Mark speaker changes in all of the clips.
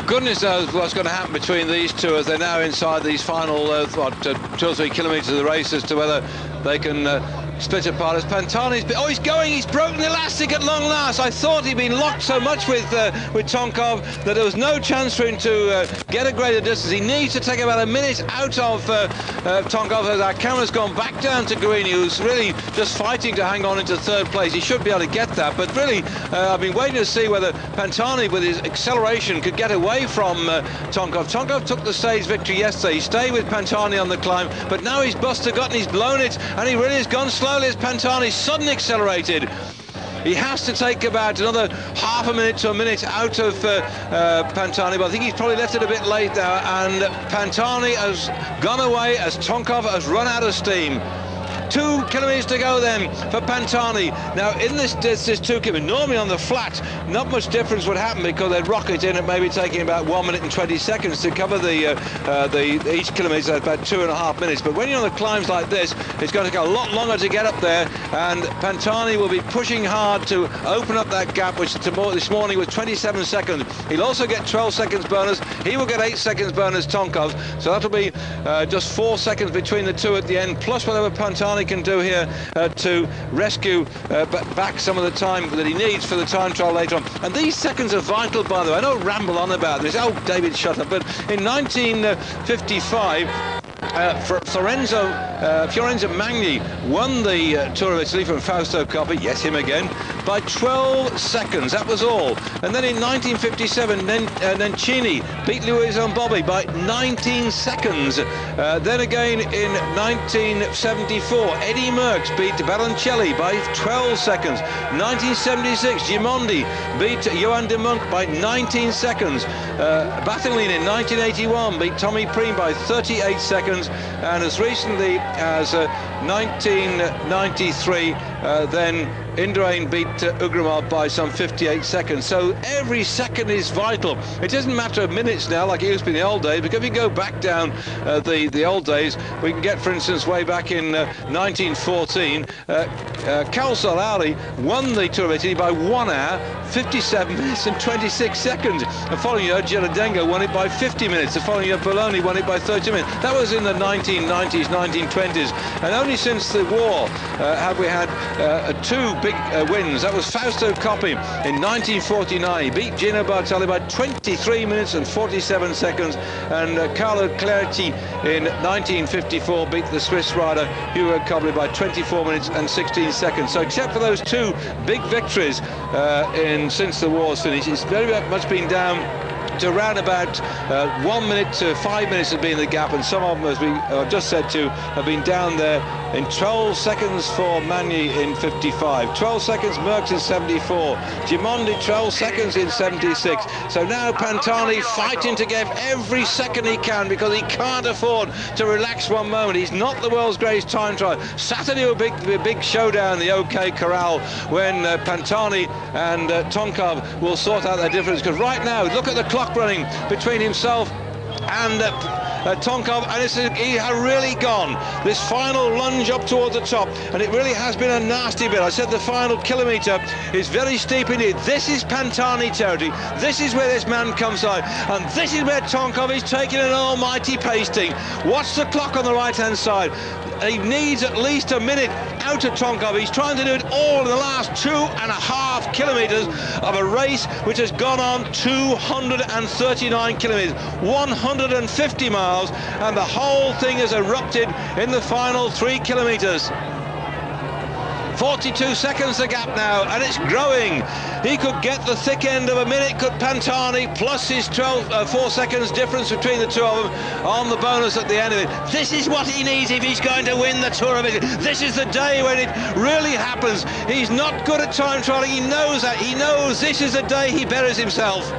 Speaker 1: Goodness knows what's going to happen between these two as they're now inside these final 2 or 3 kilometres of the race, as to whether they can split apart. As Pantani's he's going, he's broken the elastic at long last. I thought he'd been locked so much with Tonkov that there was no chance for him to get a greater distance. He needs to take about a minute out of Tonkov, as our camera's gone back down to Guarini, who's really just fighting to hang on into third place. He should be able to get that, but really I've been waiting to see whether Pantani, with his acceleration, could get away from Tonkov. Tonkov took the stage victory yesterday. He stayed with Pantani on the climb, but now he's busted gut and he's blown it, and he really has gone slowly as Pantani suddenly accelerated. He has to take about another half a minute to a minute out of Pantani, but I think he's probably left it a bit late now, and Pantani has gone away as Tonkov has run out of steam. 2 kilometres to go then for Pantani. Now in this 2 kilometres, normally on the flat, not much difference would happen because they'd rocket in at maybe taking about 1 minute and 20 seconds to cover each kilometre, about 2.5 minutes. But when you're on the climbs like this, it's going to take a lot longer to get up there, and Pantani will be pushing hard to open up that gap, which this morning was 27 seconds. He'll also get 12 seconds bonus. He will get 8 seconds bonus, Tonkov. So that'll be just 4 seconds between the two at the end, plus whatever Pantani can do here to rescue back some of the time that he needs for the time trial later on. And these seconds are vital, by the way. I don't ramble on about this. Oh, David, shut up. But in 1955, Fiorenzo Magni won the Tour of Italy from Fausto Coppi, yes, him again, by 12 seconds. That was all. And then in 1957, Nencini beat Luis Bobby by 19 seconds. Then again in 1974, Eddie Merckx beat Baroncelli by 12 seconds. 1976, Gimondi beat Johan de Monk by 19 seconds. Battaglini in 1981 beat Tommy Priem by 38 seconds. And as recently as 1993, then Indurain beat Ugramov by some 58 seconds. So every second is vital. It doesn't matter of minutes now like it used to be in the old days, because if you go back down the old days, we can get, for instance, way back in 1914, Cal Solari won the Tour of Italy by 1 hour, 57 minutes and 26 seconds. The following year, Girardengo won it by 50 minutes. The following year, Bologna won it by 30 minutes. That was in the 1990s, 1920s. And only since the war have we had 2 big wins. That was Fausto Coppi in 1949. He beat Gino Bartali by 23 minutes and 47 seconds. And Carlo Clerici in 1954 beat the Swiss rider Hugo Kobli by 24 minutes and 16 seconds. So except for those 2 big victories since the war's finished, it's very much been down to around about 1 minute to 5 minutes has been the gap, and some of them, as we just said to, have been down there in 12 seconds for Magni in 55, 12 seconds Merckx in 74, Gimondi 12 seconds in 76. So now Pantani fighting to get every second he can, because he can't afford to relax one moment. He's not the world's greatest time trial. Saturday will be a big showdown, the OK Corral, when Pantani and Tonkov will sort out their difference. Because right now, look at the clock running between himself and Tonkov, and he has really gone this final lunge up towards the top, and it really has been a nasty bit. I said the final kilometre is very steep indeed. This is Pantani territory. This is where this man comes out, and this is where Tonkov is taking an almighty pasting. Watch the clock on the right hand side. He needs at least a minute out of Tonkov. He's trying to do it all in the last 2.5 kilometres of a race which has gone on 239 kilometres, 150 miles, and the whole thing has erupted in the final 3 kilometres. 42 seconds the gap now, and it's growing. He could get the thick end of a minute, could Pantani, plus his 4 seconds difference between the 2 of them on the bonus at the end of it. This is what he needs if he's going to win the Tour of Italy. This is the day when it really happens. He's not good at time trialing. He knows that. He knows this is the day he buries himself.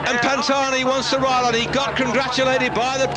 Speaker 1: And Pantani wants to ride on. He got congratulated by the